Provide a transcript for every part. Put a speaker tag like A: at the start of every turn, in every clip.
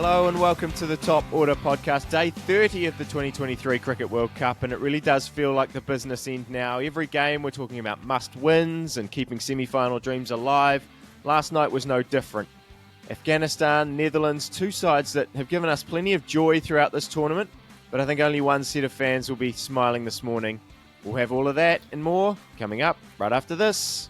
A: Hello and welcome to the Top Order podcast, day 30 of the 2023 Cricket World Cup, and it really does feel like the business end now. Every game we're talking about must-wins and keeping semi-final dreams alive. Last night was no different. Afghanistan, Netherlands, two sides that have given us plenty of joy throughout this tournament, but I think only one set of fans will be smiling this morning. We'll have all of that and more coming up right after this.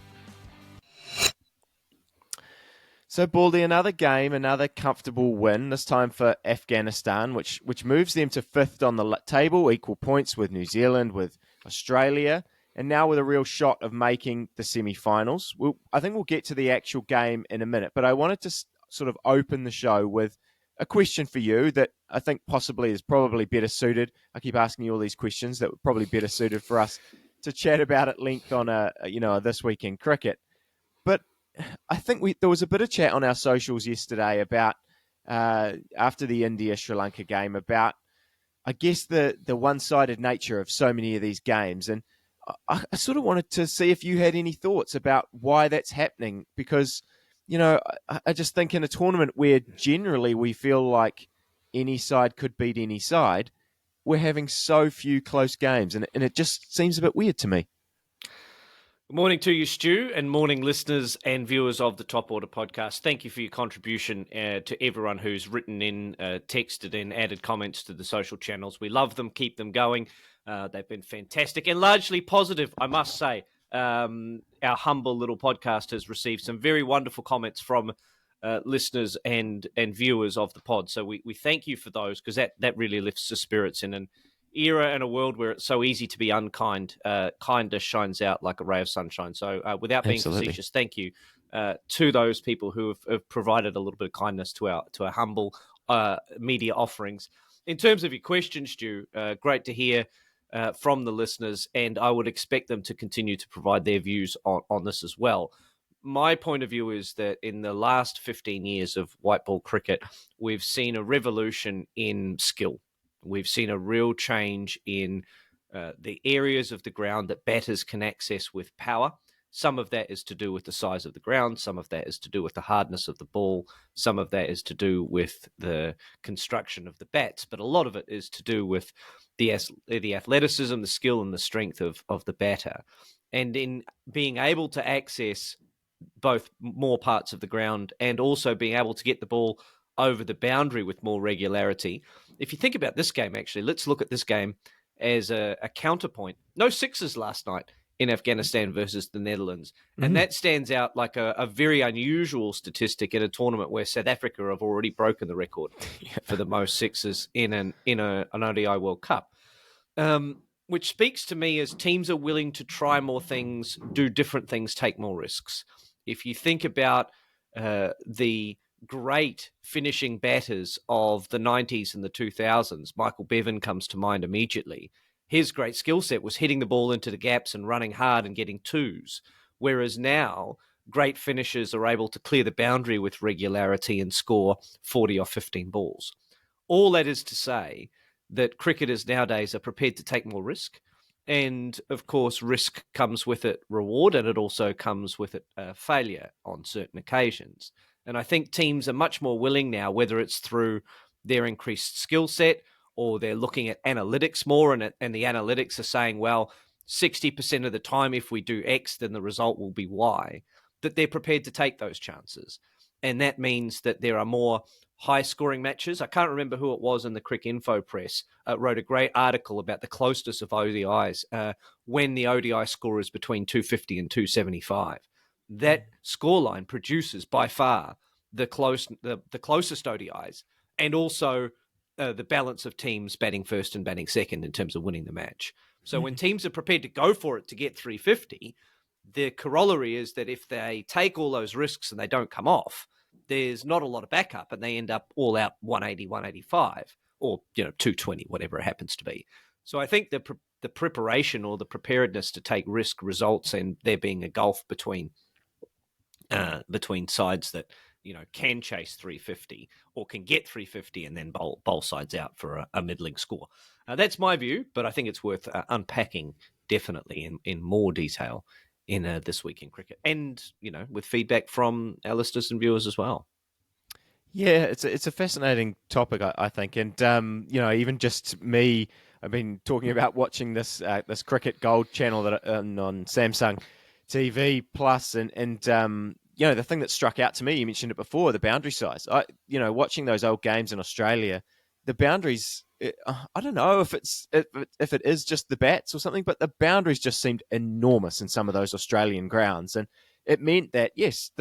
A: So, Baldy, another game, another comfortable win, this time for Afghanistan, which moves them to fifth on the table, equal points with New Zealand, with Australia, and now with a real shot of making the semi-finals. I think we'll get to the actual game in a minute, but I wanted to sort of open the show with a question for you that I think possibly is probably better suited. I keep asking you all these questions that were probably better suited for us to chat about at length on a This Week in Cricket. But I think there was a bit of chat on our socials yesterday about, after the India-Sri Lanka game, about, I guess, the one-sided nature of so many of these games. And I sort of wanted to see if you had any thoughts about why that's happening, because, I just think in a tournament where generally we feel like any side could beat any side, we're having so few close games, and it just seems a bit weird to me.
B: Good morning to you, Stu, and morning listeners and viewers of the Top Order podcast. Thank you for your contribution to everyone who's written in, texted in, added comments to the social channels. We love them, keep them going. They've been fantastic and largely positive, I must say. Our humble little podcast has received some very wonderful comments from listeners and viewers of the pod. So we thank you for those, because that really lifts the spirits in an era and a world where it's so easy to be unkind. Kindness shines out like a ray of sunshine. So without being facetious, thank you to those people who have provided a little bit of kindness to our humble media offerings. In terms of your question, Stu, great to hear from the listeners, and I would expect them to continue to provide their views on this as well. My point of view is that in the last 15 years of white ball cricket, we've seen a revolution in skill. We've seen a real change in the areas of the ground that batters can access with power. Some of that is to do with the size of the ground. Some of that is to do with the hardness of the ball. Some of that is to do with the construction of the bats. But a lot of it is to do with the athleticism, the skill, and the strength of the batter. And in being able to access both more parts of the ground and also being able to get the ball over the boundary with more regularity. If you think about this game, actually, let's look at this game as a counterpoint. No sixes last night in Afghanistan versus the Netherlands. Mm-hmm. And that stands out like a very unusual statistic in a tournament where South Africa have already broken the record for the most sixes in an ODI World Cup. Which speaks to me as teams are willing to try more things, do different things, take more risks. If you think about the great finishing batters of the 90s and the 2000s, Michael Bevan comes to mind immediately. His great skill set was hitting the ball into the gaps and running hard and getting twos, whereas now great finishers are able to clear the boundary with regularity and score 40 or 15 balls. All that is to say that cricketers nowadays are prepared to take more risk. And, of course, risk comes with it reward, and it also comes with it failure on certain occasions. And I think teams are much more willing now, whether it's through their increased skill set or they're looking at analytics more, and the analytics are saying, well, 60% of the time if we do X, then the result will be Y, that they're prepared to take those chances. And that means that there are more high-scoring matches. I can't remember who it was in the Crick Info Press wrote a great article about the closeness of ODIs when the ODI score is between 250 and 275. That scoreline produces by far the closest ODIs, and also the balance of teams batting first and batting second in terms of winning the match. So when teams are prepared to go for it to get 350, the corollary is that if they take all those risks and they don't come off, there's not a lot of backup, and they end up all out 180, 185, or 220, whatever it happens to be. So I think the preparation or the preparedness to take risk results in there being a gulf between sides that can chase 350 or can get 350 and then bowl sides out for a middling score. That's my view, but I think it's worth unpacking definitely in more detail in This Week in Cricket, and with feedback from our listeners and viewers as well.
A: Yeah, it's a fascinating topic, I think, and even just me, I've been talking about watching this cricket gold channel on Samsung TV Plus, and the thing that struck out to me, you mentioned it before, the boundary size. Watching those old games in Australia, the boundaries. I don't know if it is just the bats or something, but the boundaries just seemed enormous in some of those Australian grounds, and it meant that yes,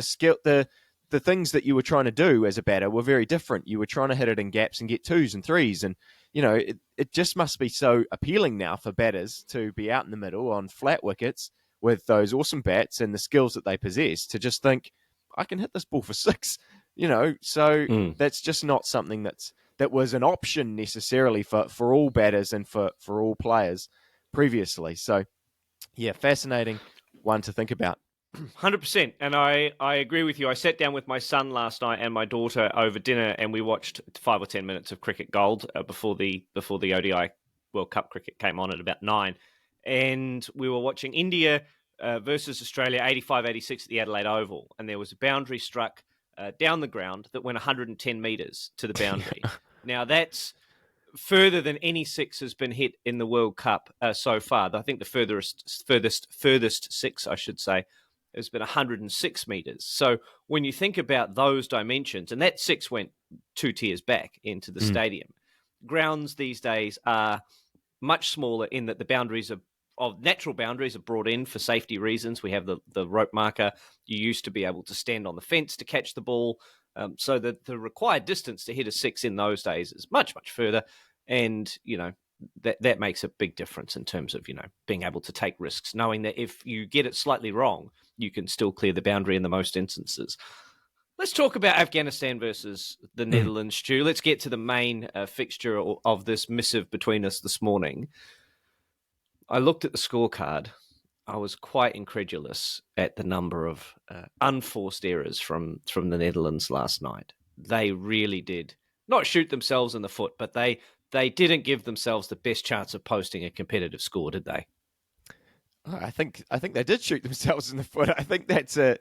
A: the things that you were trying to do as a batter were very different. You were trying to hit it in gaps and get twos and threes. And, it just must be so appealing now for batters to be out in the middle on flat wickets with those awesome bats and the skills that they possess to just think, I can hit this ball for six, So that's just not something that was an option necessarily for all batters and for all players previously. So, yeah, fascinating one to think about.
B: 100%. And I agree with you. I sat down with my son last night and my daughter over dinner, and we watched 5 or 10 minutes of Cricket Gold before the ODI World Cup cricket came on at about 9. And we were watching India versus Australia 85-86 at the Adelaide Oval. And there was a boundary struck down the ground that went 110 metres to the boundary. Now, that's further than any six has been hit in the World Cup so far. I think the furthest six, I should say, has been 106 metres. So when you think about those dimensions, and that six went 2 tiers back into the stadium, grounds these days are much smaller in that the boundaries of natural boundaries are brought in for safety reasons. We have the rope marker. You used to be able to stand on the fence to catch the ball. So the required distance to hit a six in those days is much, much further. And, that makes a big difference in terms of, being able to take risks, knowing that if you get it slightly wrong, you can still clear the boundary in the most instances. Let's talk about Afghanistan versus the Netherlands, Stu. Let's get to the main fixture of this missive between us this morning. I looked at the scorecard. I was quite incredulous at the number of unforced errors from the Netherlands last night. They really did not shoot themselves in the foot, but they didn't give themselves the best chance of posting a competitive score, did they?
A: I think they did shoot themselves in the foot. I think that's a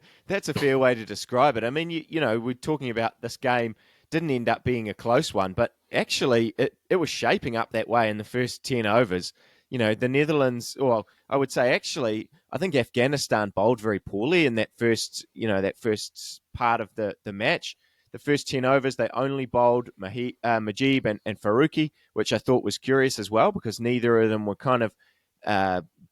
A: fair way to describe it. I mean, we're talking about this game didn't end up being a close one, but actually it was shaping up that way in the first 10 overs. The Netherlands, well, I would say actually, I think Afghanistan bowled very poorly in that first part of the match. The first 10 overs, they only bowled Mujeeb and Faruqi, which I thought was curious as well because neither of them were kind of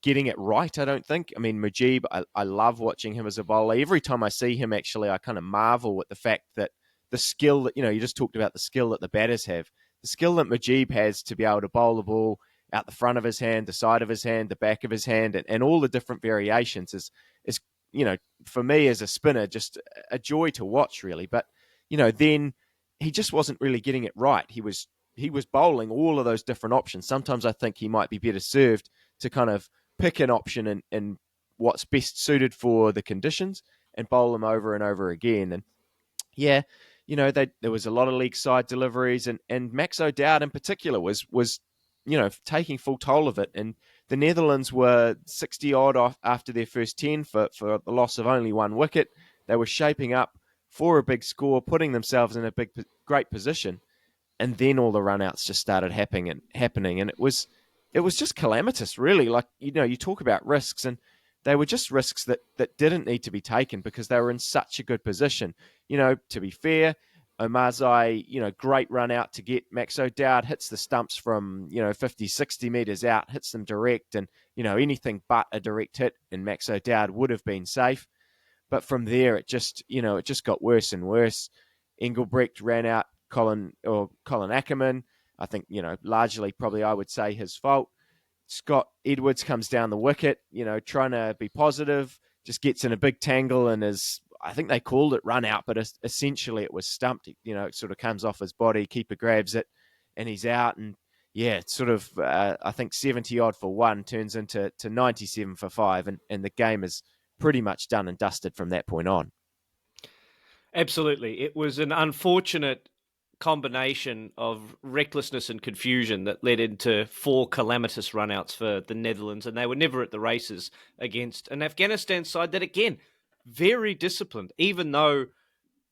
A: getting it right, I don't think. I mean, Mujeeb, I love watching him as a bowler. Every time I see him, actually, I kind of marvel at the fact that the skill that, you just talked about the skill that the batters have. The skill that Mujeeb has to be able to bowl the ball out the front of his hand, the side of his hand, the back of his hand, and all the different variations is for me as a spinner, just a joy to watch, really. But, then he just wasn't really getting it right. He was bowling all of those different options. Sometimes I think he might be better served to kind of pick an option and what's best suited for the conditions and bowl them over and over again. And yeah, there was a lot of league side deliveries, and Max O'Dowd in particular was taking full toll of it. And the Netherlands were 60 odd off after their first 10 for the loss of only one wicket. They were shaping up for a big score, putting themselves in a great position. And then all the runouts just started happening, and it was just calamitous, really. Like, you talk about risks, and they were just risks that didn't need to be taken because they were in such a good position. To be fair, Omarzai, great run out to get Max O'Dowd, hits the stumps from, 50, 60 metres out, hits them direct, and, anything but a direct hit in Max O'Dowd would have been safe. But from there, it just got worse and worse. Engelbrecht ran out Colin Ackerman. I think, largely probably I would say his fault. Scott Edwards comes down the wicket, trying to be positive, just gets in a big tangle and I think they called it run out, but essentially it was stumped. It sort of comes off his body, keeper grabs it, and he's out. And yeah, it's sort of, I think 70 odd for one turns into 97 for five, and the game is pretty much done and dusted from that point on.
B: Absolutely. It was an unfortunate combination of recklessness and confusion that led into 4 calamitous runouts for the Netherlands, and they were never at the races against an Afghanistan side that, again, very disciplined, even though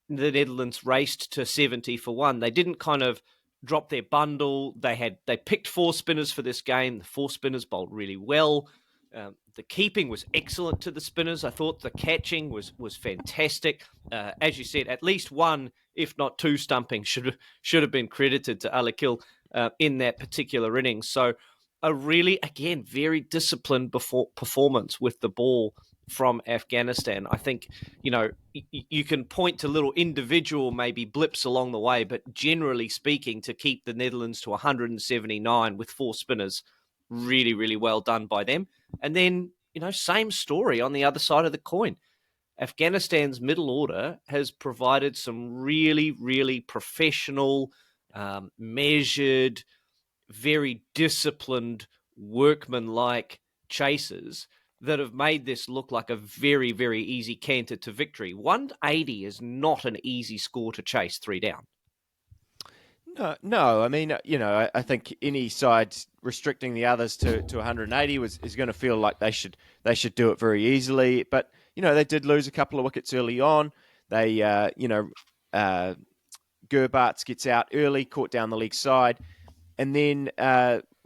B: the Netherlands raced to 70 for one. They didn't kind of drop their bundle. They picked 4 spinners for this game. The 4 spinners bowled really well. The keeping was excellent to the spinners. I thought the catching was fantastic. As you said, at least one, if not 2 stumpings should have been credited to Alakil in that particular innings. So a really, again, very disciplined performance with the ball from Afghanistan. I think, you can point to little individual maybe blips along the way, but generally speaking, to keep the Netherlands to 179 with 4 spinners, really, really well done by them. And then, same story on the other side of the coin. Afghanistan's middle order has provided some really, really professional, measured, very disciplined, workmanlike chasers that have made this look like a very, very easy canter to victory. 180 is not an easy score to chase 3 down.
A: No. I mean, I think any side restricting the others to 180 is going to feel like they should do it very easily. But they did lose a couple of wickets early on. They, Gerbarts gets out early, caught down the leg side, and then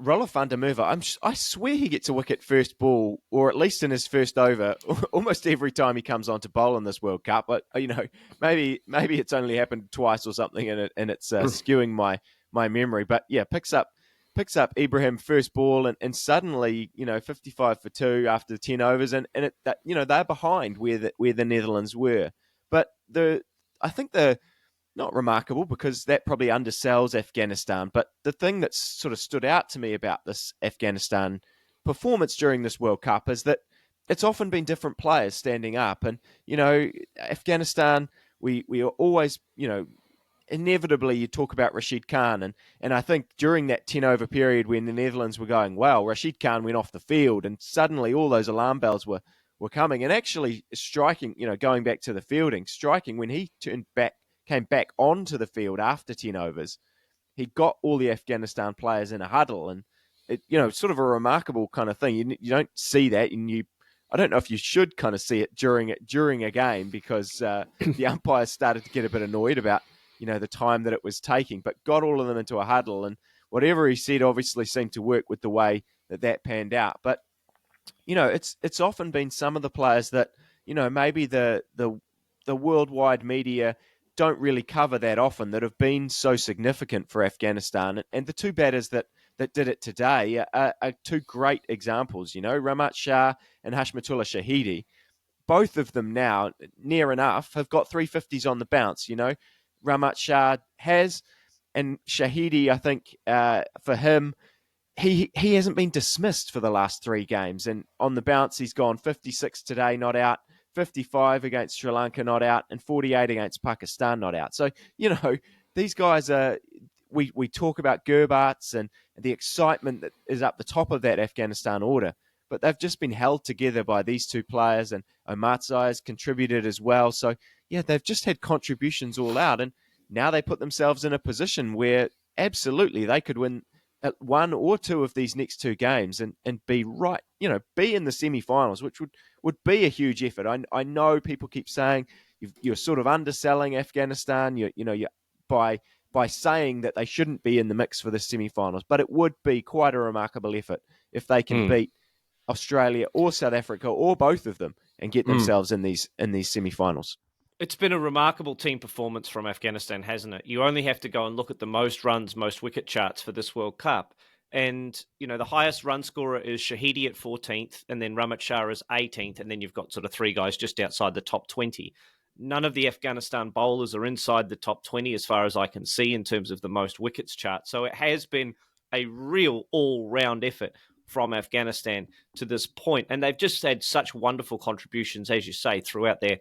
A: Roelof van der Merwe, I swear he gets a wicket first ball, or at least in his first over, almost every time he comes on to bowl in this World Cup. But maybe it's only happened twice or something, and it's skewing my memory. But yeah, picks up Ibrahim first ball, and suddenly 55 for 2 after 10 overs, and they're behind where the Netherlands were. But I think not remarkable, because that probably undersells Afghanistan. But the thing that's sort of stood out to me about this Afghanistan performance during this World Cup is that it's often been different players standing up. And, Afghanistan, we are always, inevitably you talk about Rashid Khan. And I think during that 10-over period when the Netherlands were going well, Rashid Khan went off the field, and suddenly all those alarm bells were coming. And actually striking, going back to the fielding, striking when he came back onto the field after 10 overs, he got all the Afghanistan players in a huddle, and it, sort of a remarkable kind of thing. You don't see that, and I don't know if you should kind of see it during a game, because the umpires started to get a bit annoyed about the time that it was taking, but got all of them into a huddle, and whatever he said obviously seemed to work with the way that panned out. But it's often been some of the players that maybe the worldwide media don't really cover that often, that have been so significant for Afghanistan. And the 2 batters that did it today are 2 great examples. Rahmat Shah and Hashmatullah Shahidi, both of them now, near enough, have got 350s on the bounce. Rahmat Shah has, and Shahidi, I think, for him, he hasn't been dismissed for the last 3 games. And on the bounce, he's gone 56 today, not out, 55 against Sri Lanka, not out, and 48 against Pakistan, not out. So, these guys are, we talk about Gerbarts and the excitement that is up the top of that Afghanistan order, but they've just been held together by these 2 players, and Omarzai has contributed as well. So, yeah, they've just had contributions all out, and now they put themselves in a position where absolutely they could win at 1 or 2 of these next 2 games and be right, be in the semi-finals, which would be a huge effort. I know people keep saying you're sort of underselling Afghanistan, you're by saying that they shouldn't be in the mix for the semi-finals, but it would be quite a remarkable effort if they can beat Australia or South Africa or both of them and get themselves in these semi-finals.
B: It's been a remarkable team performance from Afghanistan, hasn't it? You only have to go and look at the most runs, most wicket charts for this World Cup. And, the highest run scorer is Shahidi at 14th, and then Rahmat Shah is 18th, and then you've got sort of 3 guys just outside the top 20. None of the Afghanistan bowlers are inside the top 20 as far as I can see in terms of the most wickets chart. So it has been a real all-round effort from Afghanistan to this point. And they've just had such wonderful contributions, as you say, throughout their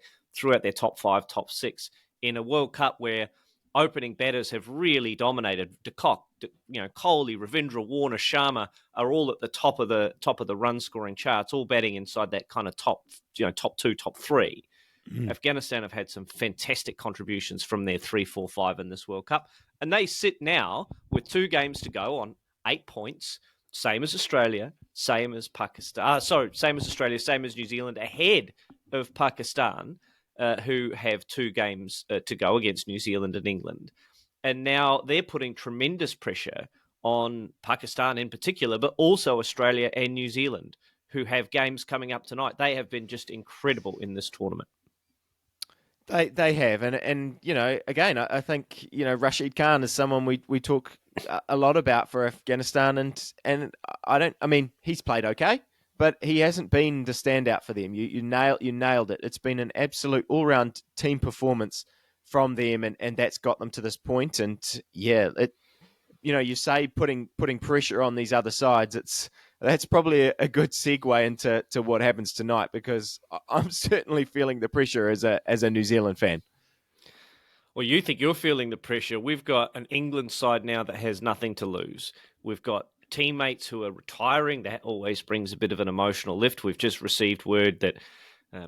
B: top 5, top 6 in a World Cup where opening batters have really dominated. De Kock, Kohli, Ravindra, Warner, Sharma are all at the top of the run scoring charts, all batting inside that kind of top 2, top 3. Afghanistan have had some fantastic contributions from their 3, 4, 5 in this World Cup, and they sit now with 2 games to go on 8 points, same as Australia, same as Pakistan. Same as Australia, same as New Zealand, ahead of Pakistan. who have 2 games to go against New Zealand and England. And now they're putting tremendous pressure on Pakistan in particular, but also Australia and New Zealand, who have games coming up tonight. They have been just incredible in this tournament.
A: They have, and again, I think Rashid Khan is someone we talk a lot about for Afghanistan, and I mean he's played okay, but he hasn't been the standout for them. You nailed it. It's been an absolute all round team performance from them, and that's got them to this point. And yeah, you say putting pressure on these other sides. That's probably a good segue into what happens tonight, because I'm certainly feeling the pressure as a New Zealand fan.
B: Well, you think you're feeling the pressure. We've got an England side now that has nothing to lose. We've got teammates who are retiring. That always brings a bit of an emotional lift. We've just received word that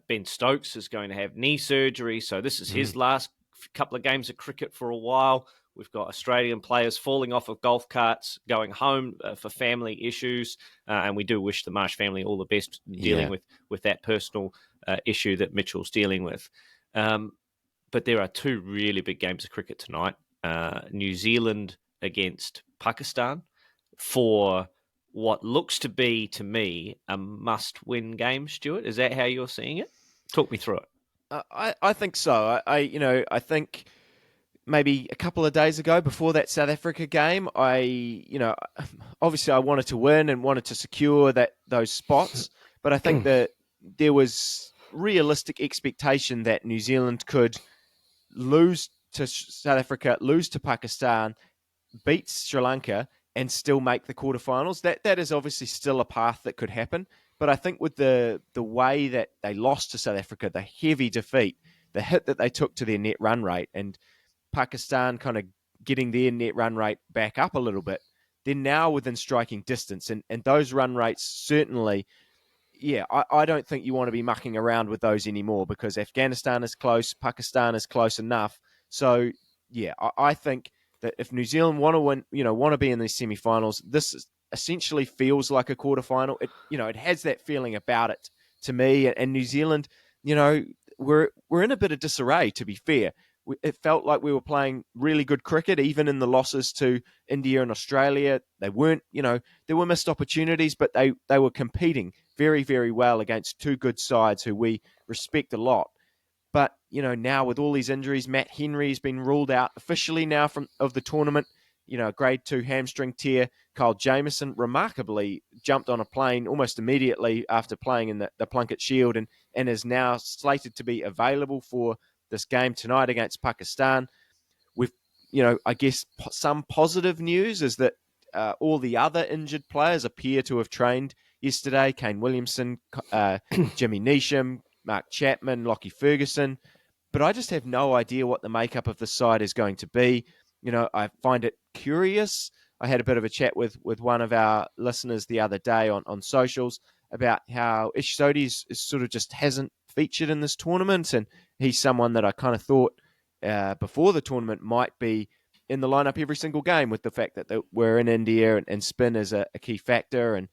B: Ben Stokes is going to have knee surgery, so this is his last couple of games of cricket for a while. We've got Australian players falling off of golf carts, going home for family issues, and we do wish the Marsh family all the best dealing with that personal issue that Mitchell's dealing with. But there are 2 really big games of cricket tonight. New Zealand against Pakistan for what looks to be, to me, a must-win game, Stuart. Is that how you're seeing it? Talk me through it.
A: I think so. I think maybe a couple of days ago, before that South Africa game, obviously I wanted to win and wanted to secure those spots, but I think that there was realistic expectation that New Zealand could lose to South Africa, lose to Pakistan, beat Sri Lanka, and still make the quarterfinals. That is obviously still a path that could happen. But I think with the way that they lost to South Africa, the heavy defeat, the hit that they took to their net run rate, and Pakistan kind of getting their net run rate back up a little bit, they're now within striking distance. And those run rates certainly, I don't think you want to be mucking around with those anymore, because Afghanistan is close, Pakistan is close enough. So, I think that if New Zealand want to win, want to be in these semi-finals, this essentially feels like a quarterfinal. It has that feeling about it to me. And New Zealand, we're in a bit of disarray, to be fair. It felt like we were playing really good cricket, even in the losses to India and Australia. They weren't, there were missed opportunities, but they were competing very, very well against 2 good sides who we respect a lot. But, now with all these injuries, Matt Henry has been ruled out officially now of the tournament. Grade 2 hamstring tear. Kyle Jamieson remarkably jumped on a plane almost immediately after playing in the Plunket Shield and is now slated to be available for this game tonight against Pakistan. With, I guess some positive news is that all the other injured players appear to have trained yesterday. Kane Williamson, Jimmy Neesham, Mark Chapman, Lockie Ferguson. But I just have no idea what the makeup of the side is going to be. I find it curious. I had a bit of a chat with one of our listeners the other day on socials about how Ish Sodhi is sort of just hasn't featured in this tournament, and he's someone that I kind of thought before the tournament might be in the lineup every single game, with the fact that we're in India and spin is a key factor, and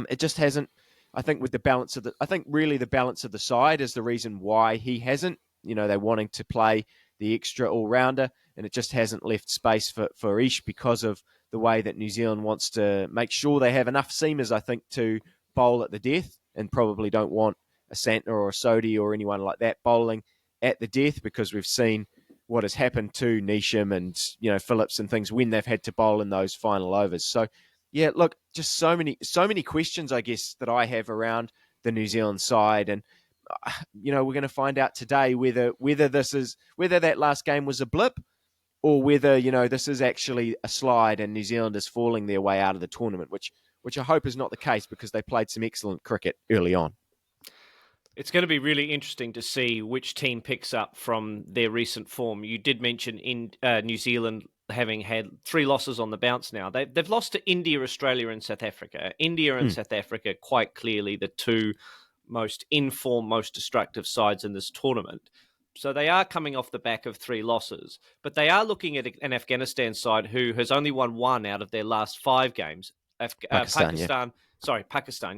A: it just hasn't. I think with the balance of the balance of the side is the reason why he hasn't. They're wanting to play the extra all-rounder, and it just hasn't left space for Ish because of the way that New Zealand wants to make sure they have enough seamers, I think, to bowl at the death, and probably don't want a Santner or a Sodhi or anyone like that bowling at the death, because we've seen what has happened to Neesham and Phillips and things when they've had to bowl in those final overs. So, yeah, look, just so many questions, I guess, that I have around the New Zealand side, and we're going to find out today whether that last game was a blip, or whether this is actually a slide and New Zealand is falling their way out of the tournament, which I hope is not the case, because they played some excellent cricket early on.
B: It's going to be really interesting to see which team picks up from their recent form. You did mention in New Zealand having had 3 losses on the bounce now. They've lost to India, Australia, and South Africa. India and South Africa, quite clearly the 2 most informed, most destructive sides in this tournament. So they are coming off the back of 3 losses, but they are looking at an Afghanistan side who has only won 1 out of their last 5 games. Pakistan,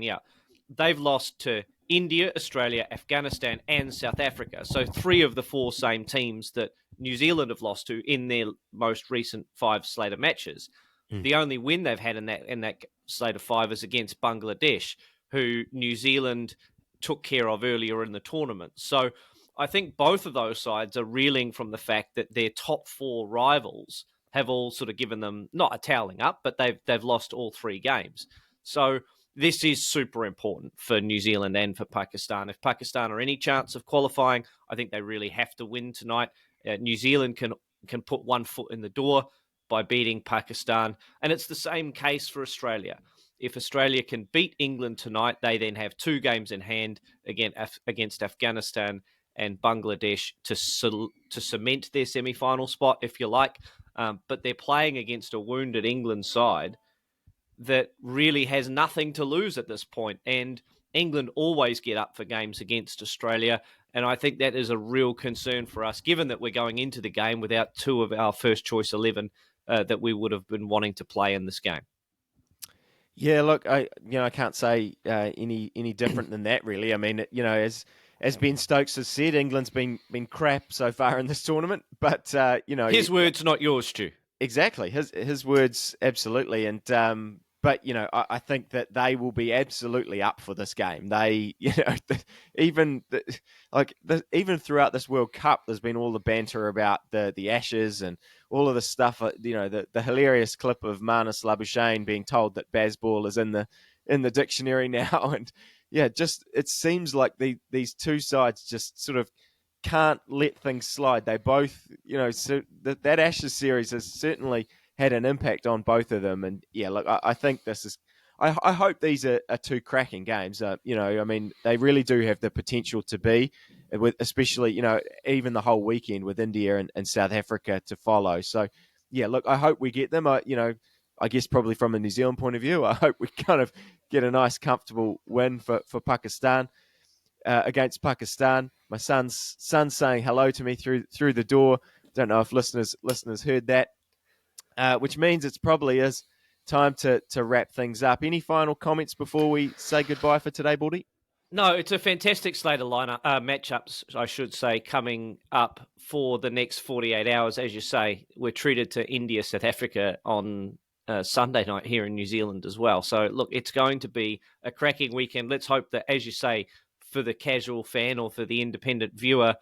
B: yeah. They've lost to India, Australia, Afghanistan, and South Africa. So 3 of the 4 same teams that New Zealand have lost to in their most recent 5 slate of matches. The only win they've had in that slate of 5 is against Bangladesh, who New Zealand took care of earlier in the tournament. So I think both of those sides are reeling from the fact that their top 4 rivals have all sort of given them not a toweling up, but they've lost all 3 games. So this is super important for New Zealand and for Pakistan. If Pakistan are any chance of qualifying, I think they really have to win tonight. New Zealand can put one foot in the door by beating Pakistan, and it's the same case for Australia. If Australia can beat England tonight, they then have 2 games in hand against Afghanistan and Bangladesh to cement their semi-final spot, if you like. But they're playing against a wounded England side that really has nothing to lose at this point. And England always get up for games against Australia. And I think that is a real concern for us, given that we're going into the game without 2 of our first choice 11 that we would have been wanting to play in this game.
A: Yeah, look, I can't say any different than that, really. I mean, as Ben Stokes has said, England's been crap so far in this tournament, but
B: his words, not yours, Stu.
A: Exactly, his words, absolutely. And but I think that they will be absolutely up for this game. They, even throughout this World Cup, there's been all the banter about the Ashes and all of the stuff. The hilarious clip of Marnus Labuschagne being told that Bazball is in the dictionary now, and just it seems like these 2 sides just sort of can't let things slide. They both, so that Ashes series has certainly had an impact on both of them. And look, I think this is, I hope these are 2 cracking games. I mean, they really do have the potential to be, with especially, even the whole weekend with India and South Africa to follow. So, look, I hope we get them. I guess probably from a New Zealand point of view, I hope we kind of get a nice, comfortable win for Pakistan. Against Pakistan. My son's saying hello to me through the door. Don't know if listeners heard that, which means it's probably is time to wrap things up. Any final comments before we say goodbye for today, Baldy?
B: No, it's a fantastic slate of matchups, I should say, coming up for the next 48 hours. As you say, we're treated to India, South Africa on Sunday night here in New Zealand as well. So, look, it's going to be a cracking weekend. Let's hope that, as you say, for the casual fan or for the independent viewer,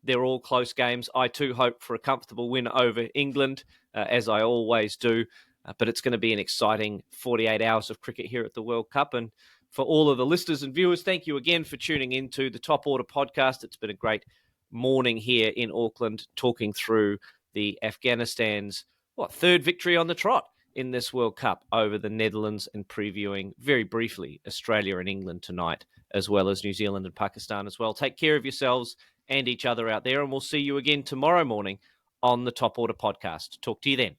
B: they're all close games. I too hope for a comfortable win over England, as I always do. But it's going to be an exciting 48 hours of cricket here at the World Cup. And for all of the listeners and viewers, thank you again for tuning into the Top Order podcast. It's been a great morning here in Auckland, talking through the Afghanistan's 3rd victory on the trot in this World Cup over the Netherlands, and previewing very briefly Australia and England tonight, as well as New Zealand and Pakistan as well. Take care of yourselves and each other out there, and we'll see you again tomorrow morning on the Top Order podcast. Talk to you then.